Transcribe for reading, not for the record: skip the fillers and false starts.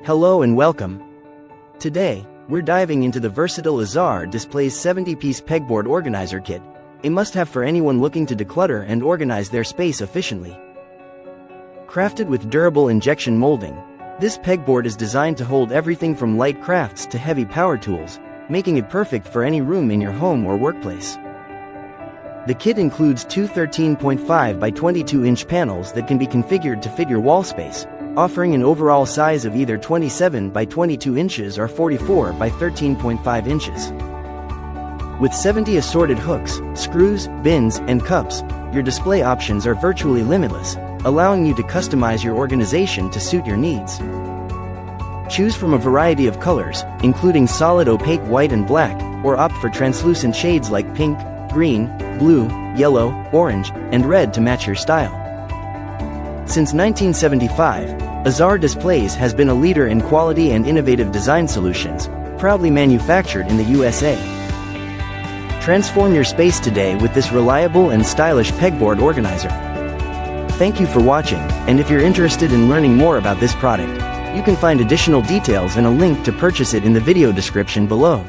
Hello and welcome. Today, we're diving into the versatile Azar Displays 70-piece Pegboard Organizer kit, a must-have for anyone looking to declutter and organize their space efficiently. Crafted with durable injection molding, this pegboard is designed to hold everything from light crafts to heavy power tools, making it perfect for any room in your home or workplace. The kit includes two 13.5 by 22-inch panels that can be configured to fit your wall space, offering an overall size of either 27 by 22 inches or 44 by 13.5 inches. With 70 assorted hooks, screws, bins, and cups, your display options are virtually limitless, allowing you to customize your organization to suit your needs. Choose from a variety of colors, including solid opaque white and black, or opt for translucent shades like pink, green, blue, yellow, orange, and red to match your style. Since 1975, Azar Displays has been a leader in quality and innovative design solutions, proudly manufactured in the USA. Transform your space today with this reliable and stylish pegboard organizer. Thank you for watching, and if you're interested in learning more about this product, you can find additional details and a link to purchase it in the video description below.